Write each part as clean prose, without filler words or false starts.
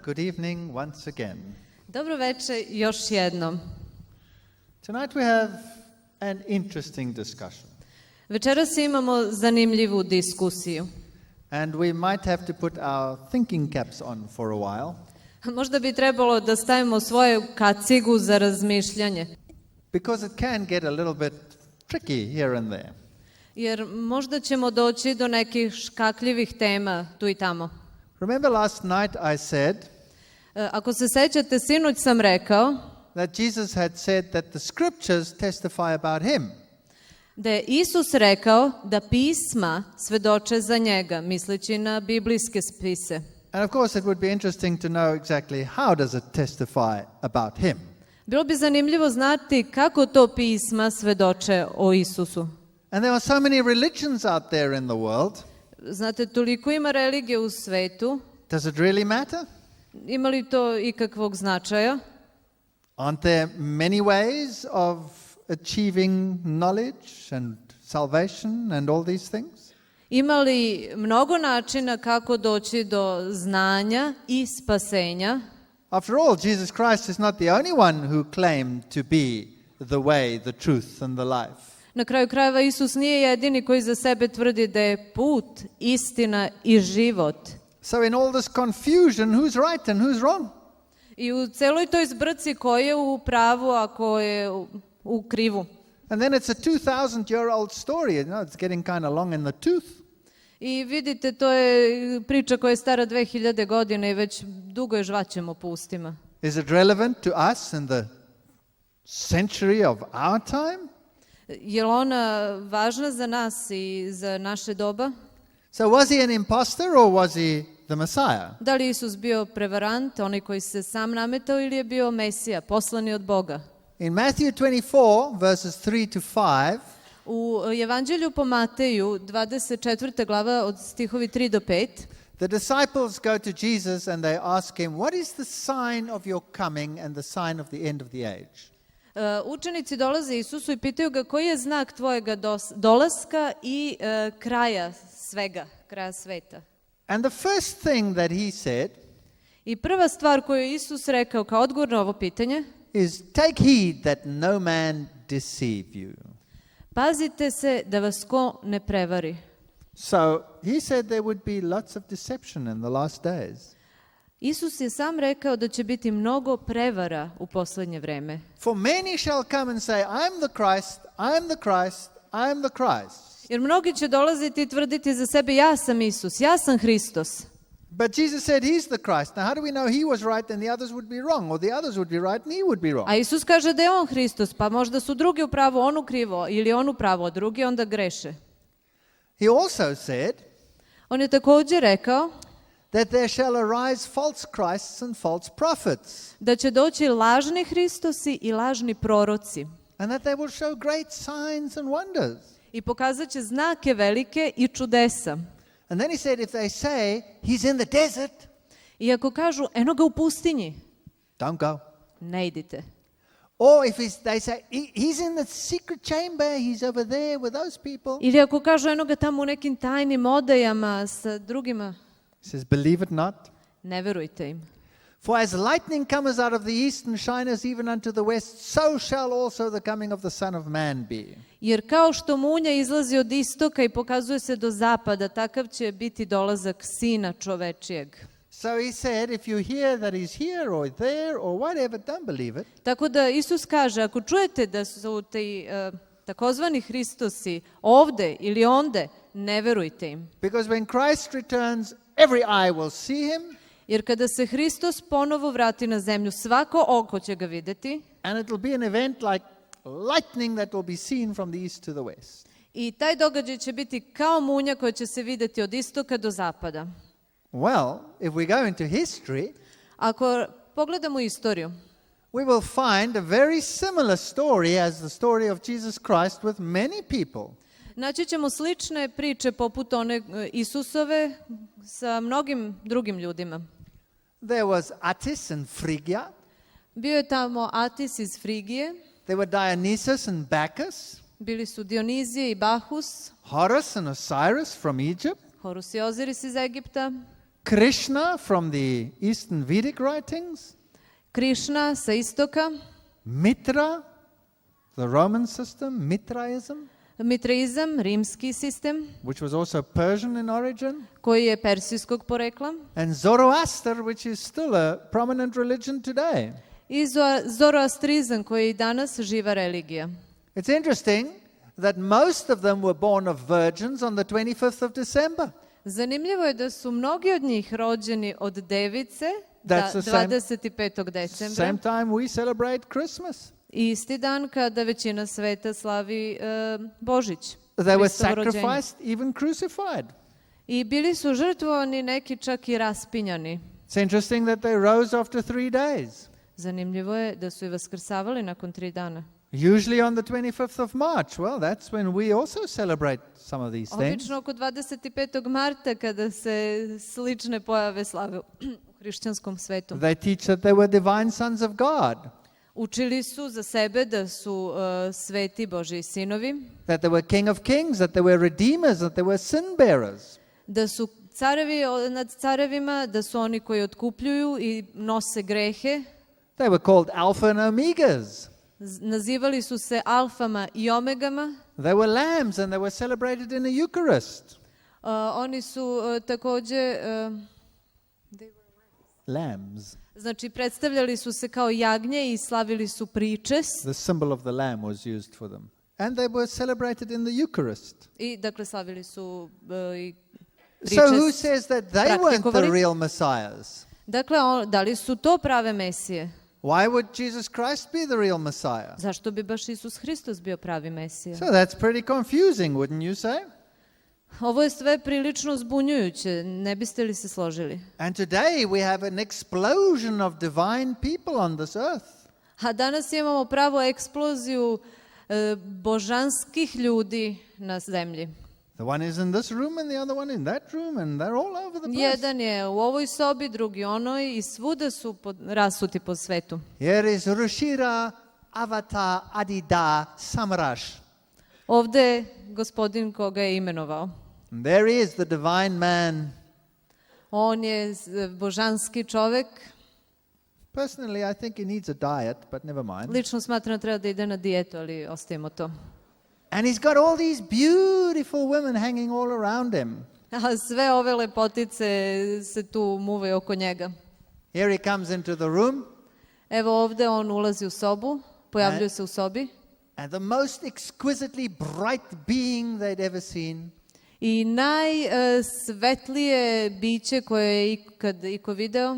Good evening once again. Dobro veče još jednom. Tonight we have an interesting discussion. Večeras imamo zanimljivu diskusiju. And we might have to put our thinking caps on for a while. Možda bi trebalo da stavimo svoju kacigu za razmišljanje. Because it can get a little bit tricky here and there. Jer možda ćemo doći do nekih škakljivih tema tu i tamo. Remember last night I said Ako se sećate, sinoć sam rekao that Jesus had said that the scriptures testify about him. da je Isus rekao da pisma svedoče za njega, misleći na biblijske spise. And of course it would be interesting to know exactly how does it testify about him. Bilo bi zanimljivo znati kako to pisma svedoče o Isusu. And there are so many religions out there in the world. Znate, toliko ima religije u svetu. Does it really matter? Ima li to ikakvog značaja? Aren't there many ways of achieving knowledge and salvation and all these things? Ima li mnogo načina kako doći do znanja i spasenja? After all, Jesus Christ is not the only one who claimed to be the way, the truth and the life. Na kraju krajeva Isus nije jedini koji za sebe tvrdi da je put, istina i život. So in all this confusion, who's right and who's wrong? I u celoj toj zbrci ko je u pravu, a ko je u krivu. And then it's a 2,000-year-old story. It's getting kind of long in the tooth. I vidite, to je priča koja je stara 2000 godina i već dugo je žvaćemo po ustima. Is it relevant to us in the century of our time? Je li ona važna za nas i za naše doba? So was he an imposter or was he the Messiah? Da li je Isus bio prevarant, onaj koji se sam nametao, ili je bio Mesija, poslani od Boga? In Matthew 24, verses 3 to 5, U Evanđelju po Mateju, 24. glava od stihovi 3 do 5, the disciples go to Jesus and they ask him, what is the sign of your coming and the sign of the end of the age? učenici dolaze Isusu i pitaju ga koji je znak tvojega dolaska i kraja svega, kraja sveta. And the first thing that he said I prva stvar koju je Isus rekao kao odgovor na ovo pitanje, is, take heed that no man deceive you. pazite se da vas ko ne prevari. So he said there would be lots of deception in the last days. Isus je sam rekao da će biti mnogo prevara u poslednje vreme. For many shall come and say, I am the Christ, I am the Christ, I am the Christ. Jer mnogi će dolaziti i tvrditi za sebe, ja sam Isus, ja sam Hristos. But Jesus said he's the Christ. Now how do we know he was right and the others would be wrong, or the others would be right and he would be wrong? A Isus kaže da je on Hristos, pa možda su drugi u pravu, on u krivo, ili on u pravu, a drugi onda greše. He also said On je također rekao that there shall arise false Christs and false prophets, da će doći lažni Hristosi i lažni proroci and that they will show great signs and wonders. i pokazat će znake velike i čudesa. And then he said, if they say he's in the desert, I ako kažu, eno ga u pustinji, don't go. ne idite. Or if they say he's in the secret chamber, he's over there with those people. Ili ako kažu, eno ga tamo u nekim tajnim odajama sa drugima, He says, believe it not. ne verujte im. For as lightning cometh out of the east and shineth even unto the west, so shall also the coming of the Son of Man be. Jer kao što munja izlazi od istoka i pokazuje se do zapada, takav će biti dolazak Sina čovečijeg. So he said, if you hear that he's here or there or whatever, don't believe it. Tako da Isus kaže, ako čujete da su ti takozvani Hristosi ovde ili onde, ne verujte im. Because when Christ returns, every eye will see him. Jer kada se Hristos ponovo vrati na zemlju, svako oko će ga videti. And it will be an event like lightning that will be seen from the east to the west. I taj događaj će biti kao munja koja će se videti od istoka do zapada. Well, if we go into history, Ako pogledamo istoriju, we will find a very similar story as the story of Jesus Christ with many people. naći ćemo slične priče poput one Isusove sa mnogim drugim ljudima. There was Attis and Phrygia. Bio je tamo Atis iz Frigije, There were Dionysus and Bacchus, bili su Dionizije i Bahus, Horus and Osiris from Egypt, Horus i Oziris iz Egipta, Krishna from the Eastern Vedic writings, Krišna sa istoka, Mitra, the Roman system, Mitraism, Mitraizam, rimski sistem, which was also Persian in origin, koji je persijskog porekla, and Zoroaster, which is still a prominent religion today. i zoroastrizam koji je i danas živa religija. It's interesting that most of them were born of virgins on the 25th of December. Zanimljivo je da su mnogi od njih rođeni od device, That's the same- 25. decembra, Same time we celebrate Christmas. isti dan kada većina sveta slavi Božić, They were Hristovo rođenje. sacrificed, even crucified. I bili su žrtvovani, neki čak i raspinjani. It's interesting that they rose after 3 days. Zanimljivo je da su i vaskrsavali nakon 3 dana. Usually on the 25th of March. Well, that's when we also celebrate some of these things. Obično oko 25. marta kada se slične pojave slave u hrišćanskom svetu. They teach that they were divine sons of God, Učili su za sebe da su sveti Božji sinovi, that they were king of kings, that they were redeemers, that they were sin bearers. da su carevi nad carevima, da su oni koji otkupljuju i nose grehe. They were called Alpha and Omegas. Nazivali su se alfama i omegama. They were lambs and they were celebrated in a Eucharist. Oni su takođe, Lambs. znači predstavljali su se kao jagnje i slavili su pričest. The symbol of the lamb was used for them. And they were celebrated in the Eucharist. I dakle slavili su i So who pričest. says that they weren't the praktikovali. real messiahs? Dakle, da li su to prave mesije? Why would Jesus Christ be the real Messiah? Zašto bi baš Isus Hristos bio pravi mesija? So that's pretty confusing, wouldn't you say? Ovo je sve prilično zbunjujuće, ne biste li se složili? And today we have an explosion of divine people on this earth. A danas imamo pravu eksploziju božanskih ljudi na zemlji. The one is in this room and the other one in that room and they're all over the place. Jedan je u ovoj sobi, drugi onoj i svuda su rasuti po svetu. Here is Rushira Avata Adida Samarash. Ovde je gospodin koga je imenovao. And there is the divine man. On je božanski čovek. Personally, I think he needs a diet, but never mind. Lično smatram da treba da ide na dijetu, ali ostavimo to. And he's got all these beautiful women hanging all around him. A sve ove lepotice se tu muvaju oko njega. Here he comes into the room. Evo ovde on ulazi u sobu, pojavljuje se u sobi. And the most exquisitely bright being they'd ever seen. I najsvetlije biće koje je ikad iko video.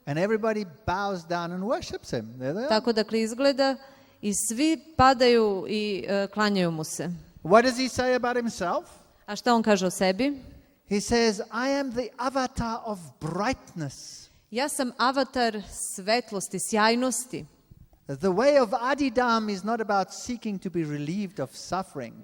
And everybody bows down and worships him. There they are. Tako dakle izgleda i svi padaju i klanjaju mu se. What does he say about himself? A šta on kaže o sebi? He says, I am the avatar of brightness. Ja sam avatar svetlosti, sjajnosti. The way of Adidam is not about seeking to be relieved of suffering.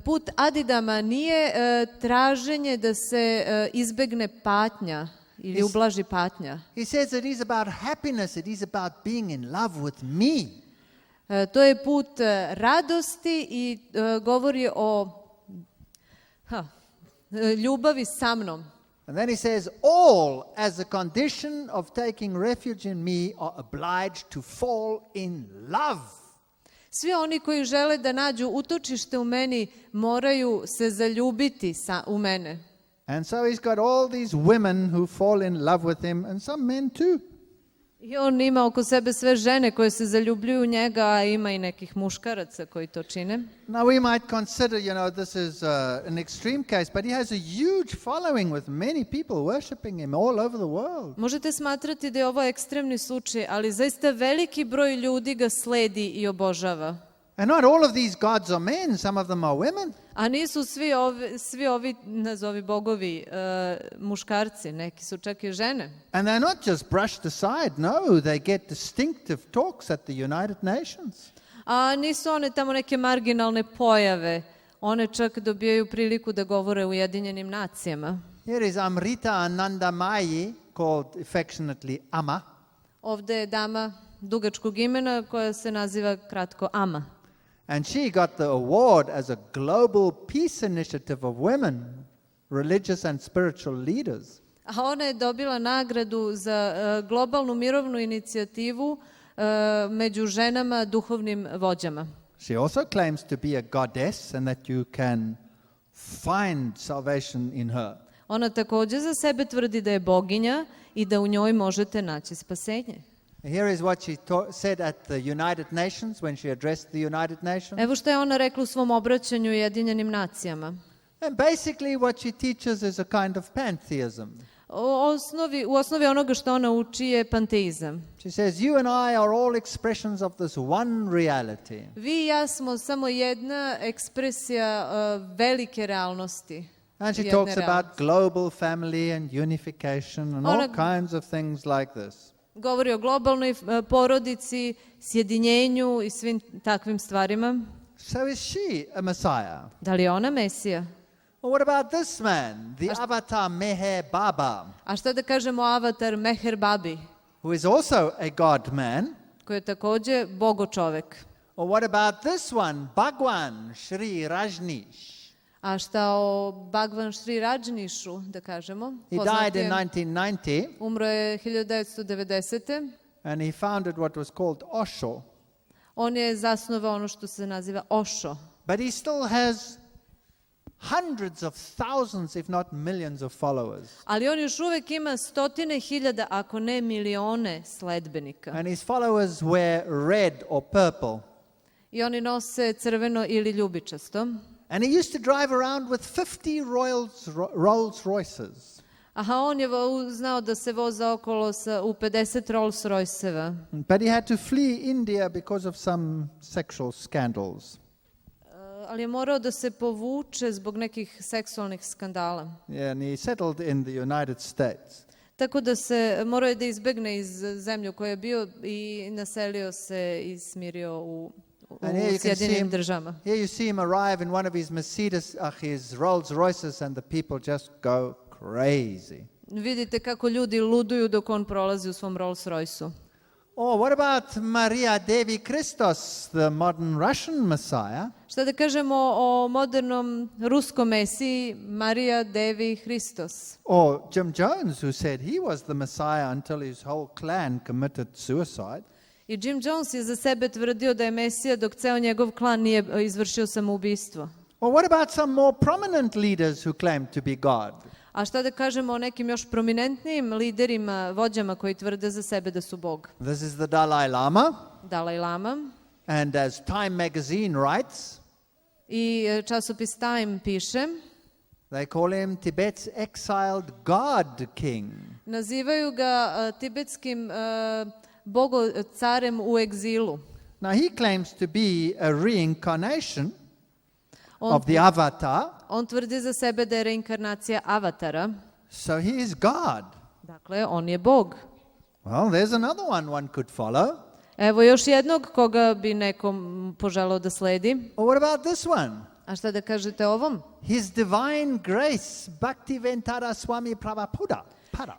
Put Adidama nije traženje da se izbegne patnja ili ublaži patnja. He says it is about happiness, it is about being in love with me. To je put radosti i govori o ljubavi sa mnom. And then he says, all as a condition of taking refuge in me are obliged to fall in love. Svi oni koji žele da nađu utočište u meni moraju se zaljubiti u mene. And so he's got all these women who fall in love with him and some men too. I on ima oko sebe sve žene koje se zaljubljuju u njega, a ima i nekih muškaraca koji to čine. Now we might consider, this is an extreme case, but he has a huge following with many people worshiping him all over the world. Možete smatrati da je ovo ekstremni slučaj, ali zaista veliki broj ljudi ga sledi i obožava. And not all of these gods are men, some of them are women. A nisu svi ovi nazovi bogovi muškarci, neki su čak i žene. And they're not just brushed aside, no, they get distinctive talks at the United Nations. A nisu one tamo neke marginalne pojave, one čak dobijaju priliku da govore u Ujedinjenim nacijama. Here is Amrita Anandamayi, called affectionately Amma. Ovde je dama dugačkog imena koja se naziva kratko Ama. And she got the award as a global peace initiative of women, religious and spiritual leaders. A ona je dobila nagradu za globalnu mirovnu inicijativu među ženama duhovnim vođama. She also claims to be a goddess and that you can find salvation in her. Ona također za sebe tvrdi da je boginja i da u njoj možete naći spasenje. Here is what she said at the United Nations when she addressed the United Nations. Evo što je ona rekla u svom obraćanju Ujedinjenim nacijama. And basically what she teaches is a kind of pantheism. U osnovi onoga što ona uči je panteizam. She says, you and I are all expressions of this one reality. Vi i ja smo samo jedna ekspresija velike realnosti. And she talks about global family and unification and all kinds of things like this. Govori o globalnoj porodici, sjedinjenju i svim takvim stvarima. So is she a Messiah? Da li je ona Mesija? Well, what about this man, the avatar Meher Baba? A šta da kažemo avatar Meher Babi? Who is also a God man? Koji je također bogo čovek. Or what about this one, Bhagwan Sri Rajneesh? A šta o Bhagwan Sri Rajneeshu, da kažemo? He died in 1990. Umro je 1990. And he founded what was called Osho. On je zasnovao ono što se naziva Osho. But he still has hundreds of thousands, if not millions of followers. Ali on još uvijek ima stotine hiljada, ako ne milione sledbenika. And his followers wear red or purple. I oni nose crveno ili ljubičasto. And he used to drive around with 50 Rolls Royces. Aha, on je znao da se voza okolo u 50 Rolls Royceva. But he had to flee India because of some sexual scandals. Ali je morao da se povuče zbog nekih seksualnih skandala. Yeah, and he settled in the United States. Tako da se morao je da izbegne iz zemlje u kojoj je bio i naselio se i smirio u Sjedinim državama. Here you see him arrive in one of his Mercedes, his Rolls Royces, and the people just go crazy. Vidite kako ljudi luduju dok on prolazi u svom Rolls Royceu. Oh, what about Maria Devi Christos, the modern Russian Messiah? Šta da kažemo o modernom ruskom mesiji Marija Devi Hristos? Or Jim Jones, who said he was the Messiah until his whole clan committed suicide. I Jim Jones je za sebe tvrdio da je Mesija dok ceo njegov klan nije izvršio samoubistvo. Or what about some more prominent leaders who claim to be God? A šta da kažemo o nekim još prominentnijim liderima, vođama koji tvrde za sebe da su Bog? This is the Dalai Lama. Dalai Lama. And as Time magazine writes, i časopis Time piše, they call him Tibet's exiled God king. Nazivaju ga tibetskim bogocarem u egzilu. Now he claims to be a reincarnation of the avatar. On tvrdi za sebe da je reinkarnacija avatara. So he is God. Dakle, on je Bog. Well, there's another one could follow. Evo još jednog koga bi nekom poželao da sledi. Or what about this one? A šta da kažete o ovom? His divine grace, Bhaktivedanta Swami Prabhupada.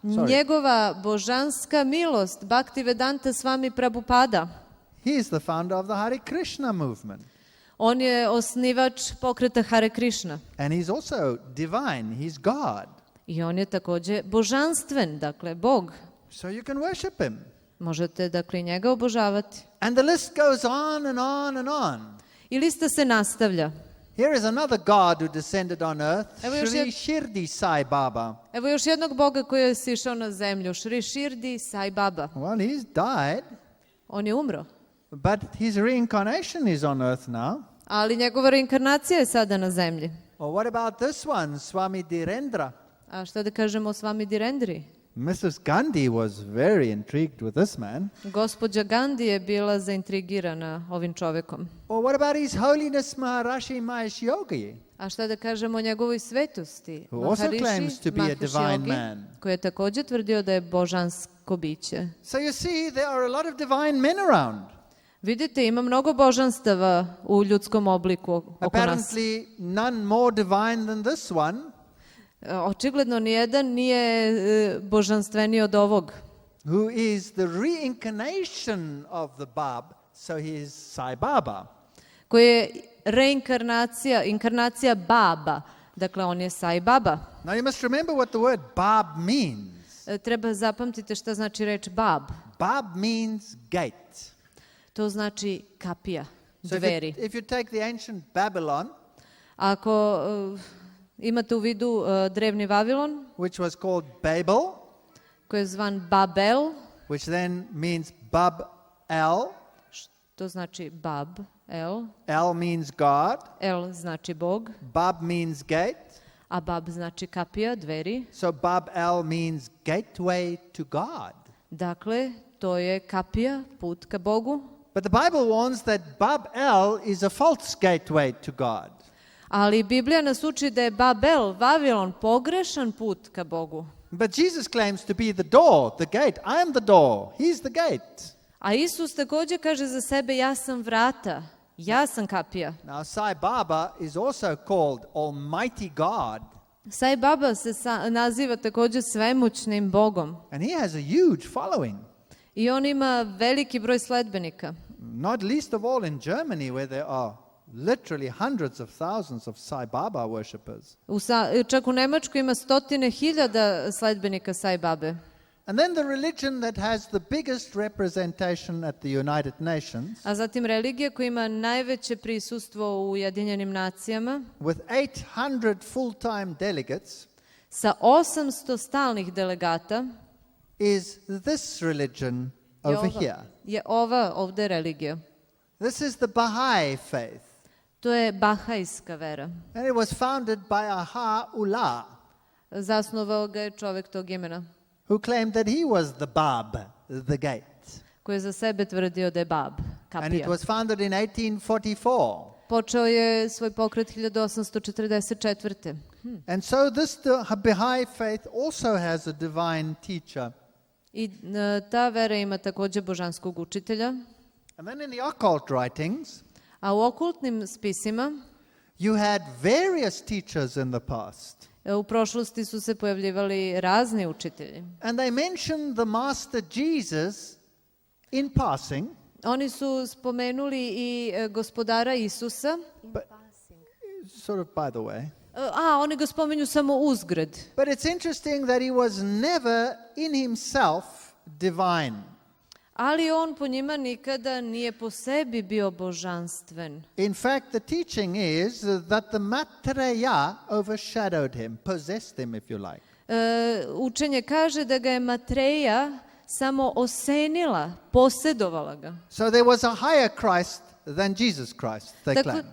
Njegova božanska milost, Bhaktivedanta Swami Prabhupada. He is the founder of the Hare Krishna movement. On je osnivač pokreta Hare Krishna. And he's also divine, he's God. I on je također božanstven, dakle Bog. So you can worship him. Možete dakle njega obožavati. And the list goes on and on and on. I lista se nastavlja. Here is another God who descended on earth, Sri Shirdi Sai Baba. Evo još jednog Boga koji je sišao na zemlju, Sri Shirdi Sai Baba. Well, he's died. On je umro. But his reincarnation is on earth now. Ali njegova reinkarnacija je sada na zemlji. Or what about this one, Swami Dhirendra? A šta da kažemo o Swami Dhirendri? Mrs. Gandhi was very intrigued with this man. Gospođa Gandhi je bila zaintrigirana ovim čovekom. Or what about His Holiness Maharishi Mahesh Yogi? A šta da kažemo o njegovoj svetosti? Who also claims to be a divine man. Koji je također tvrdio da je božansko biće. So you see, there are a lot of divine men around. Vidite, ima mnogo božanstava u ljudskom obliku oko nas. Apparently none more divine than this one. Očigledno nijedan nije božanstveniji od ovog. Who is the reincarnation of the Bab, so he is Sai Baba. Koji je inkarnacija Baba. Dakle, on je Sai Baba. Now you must remember what the word Bab means. Treba zapamtiti šta znači reč Bab. Bab means gate. To znači kapija, So dveri. if you take the ancient Babylon, Ako imate u vidu drevni Vavilon, which was called Babel, koji je zvan Babel, which then means Bab-el. to znači Bab, El. El means God. El znači Bog, Bab means gate. a Bab znači kapija, dveri. So Bab-el means gateway to God. Dakle, to je kapija, put ka Bogu. But the Bible warns that Bab-el is a false gateway to God. Ali Biblija nas uči da je Babel, Vavilon, pogrešan put ka Bogu. But Jesus claims to be the door, the gate. I am the door. He's the gate. A Isus također kaže za sebe, ja sam vrata, ja sam kapija. Now, Sai Baba is also called Almighty God. Sai Baba se naziva također svemoćnim Bogom. And he has a huge following. I on ima veliki broj sledbenika. Not least of all in Germany, where there are literally hundreds of thousands of Sai Baba worshippers. Čak u Nemačkoj ima 100.000 sledbenika Sai Babe. And then the religion that has the biggest representation at the United Nations, A zatim religija koja ima najveće prisustvo u Ujedinjenim nacijama, with 800 full-time delegates, sa 800 stalnih delegata, is this religion over here. je ova ovdje religija. This is the Baha'i faith. To je Bahajska vera. And it was founded by Aha Ullah, Zasnovao ga je čovjek tog imena, who claimed that he was the Bab, the gate. koji je za sebe tvrdio da je Bab, And it kapija. was founded in 1844. Počeo je svoj pokret 1844. And so this Baha'i faith also has a divine teacher. I ta vera ima također božanskog učitelja. And then in the occult writings, A u okultnim spisima you had various teachers in the past. u prošlosti su se pojavljivali razni učitelji. And they mentioned the Master Jesus in passing. Oni su spomenuli i gospodara Isusa. Sort of by the way. Oni ga spominju samo uzgred. But it's interesting that he was never in himself divine. Ali on po njima nikada nije po sebi bio božanstven. In fact, the teaching is that the Maitreya overshadowed him, possessed him, if you like. Učenje kaže da ga je Matreja samo osenila, posjedovala ga. So there was a higher Christ than Jesus Christ, they Dakle, claim.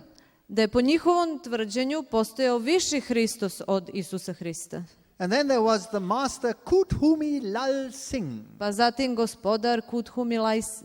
da je po njihovom tvrđenju postojao viši Hristos od Isusa Hrista. And then there was the master Kuthumi Lal Singh, Pa zatim gospodar Kuthumi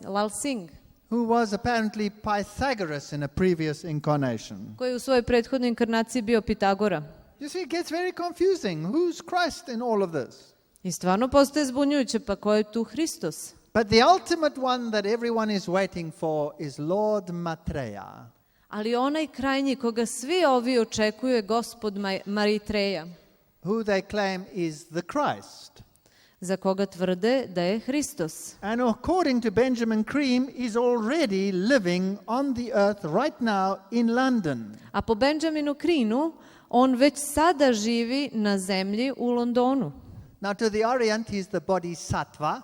Lal Singh, who was apparently Pythagoras in a previous incarnation. koji je u svojoj prethodnoj inkarnaciji bio Pitagora. You see, it gets very confusing. Who's Christ in all of this? I stvarno postaje zbunjujuće, pa ko je tu Hristos? But the ultimate one that everyone is waiting for is Lord Maitreya. Ali onaj krajnji koga svi ovi očekuju je gospod Maitreja, who they claim is the Christ. za koga tvrde da je Hristos. And according to Benjamin Cream, is already living on the earth right now in London. A po Benjaminu Creenu, on već sada živi na zemlji u Londonu. Now to the Orient, he's the Bodhisattva.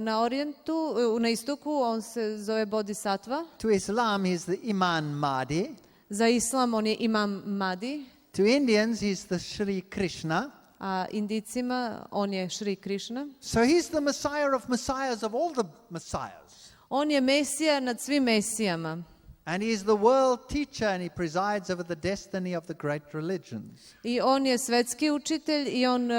Na Orijentu, na istoku, on se zove Bodhisattva. To Islam, he's the Imam Mahdi. Za Islam on je Imam Mahdi. To Indians, he's the Sri Krishna. A Indicima on je Šri Krišna. So he's the Messiah of Messiahs of all the Messiahs. On je Mesija nad svim Mesijama. And he is the world teacher and he presides over the destiny of the great religions. I on je svetski učitelj i on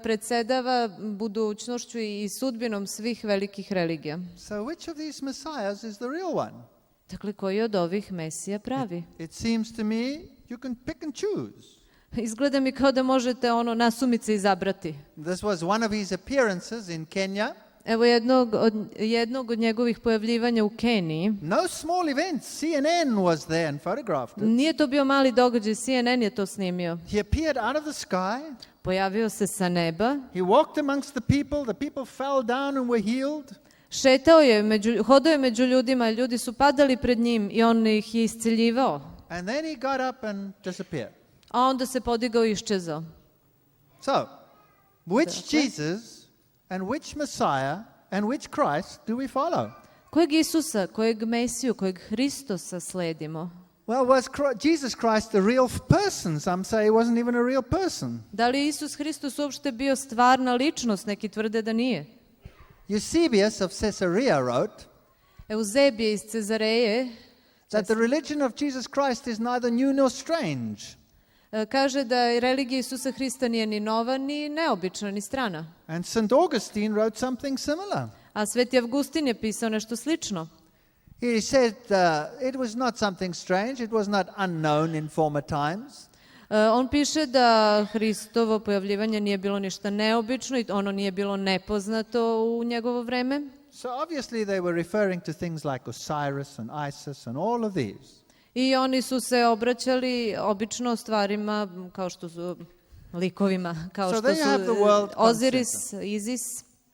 predsjedava budućnošću i sudbinom svih velikih religija. So which of these Messiahs is the real one? Dakle, koji od ovih Mesija pravi? It seems to me you can pick and choose. Izgleda mi kao da možete nasumice izabrati. This was one of his appearances in Kenya. Evo jednog od njegovih pojavljivanja u Keniji. No small event. CNN was there and photographed it. Nije to bio mali događaj, CNN je to snimio. He appeared out of the sky. Pojavio se sa neba. He walked amongst the people fell down and were healed. Šetao je, hodao je među ljudima, ljudi su padali pred njim i on ih je isceljivao. And then he got up and disappeared. A onda se podigao i iščezao. So, which Jesus and which Messiah and which Christ do we follow? Kojeg Isusa, kojeg Mesiju, kojeg Hristosa sledimo? Well, was Jesus Christ the real person? Some say he wasn't even a real person. Da li je Isus Hristos uopšte bio stvarna ličnost? Neki tvrde da nije. Eusebius of Caesarea wrote Eusebije iz Cezareje that the religion of Jesus Christ is neither new nor strange. Kaže da religija Isusa Hrista nije ni nova, ni neobična, ni strana. And St. Augustine wrote something similar. A Sveti Avgustin je pisao nešto slično. He said it was not something strange, it was not unknown in former times. On piše da Hristovo pojavljivanje nije bilo ništa neobično i ono nije bilo nepoznato u njegovo vreme. So obviously they were referring to things like Osiris and Isis and all of these. I oni su se obraćali obično stvarima kao što su likovima, kao što su Osiris, Isis,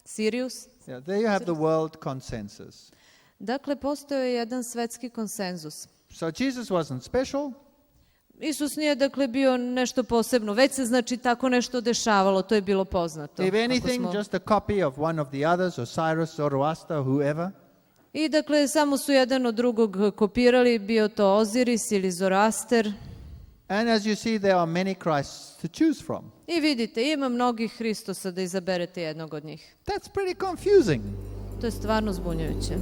Sirius. Yeah, there you have the world consensus. Dakle, postoji jedan svetski konsenzus. So Jesus wasn't special. Isus nije, dakle, bio nešto posebno, već se, znači, tako nešto dešavalo, to je bilo poznato. If anything, just a copy of one of the others, Osiris, Zoroaster, whoever. I, dakle, samo su jedan od drugog kopirali, bio to Oziris ili Zoroaster. And as you see, there are many Christs to choose from. I vidite, ima mnogih Hristosa da izaberete jednog od njih. That's pretty confusing. To je stvarno zbunjujuće.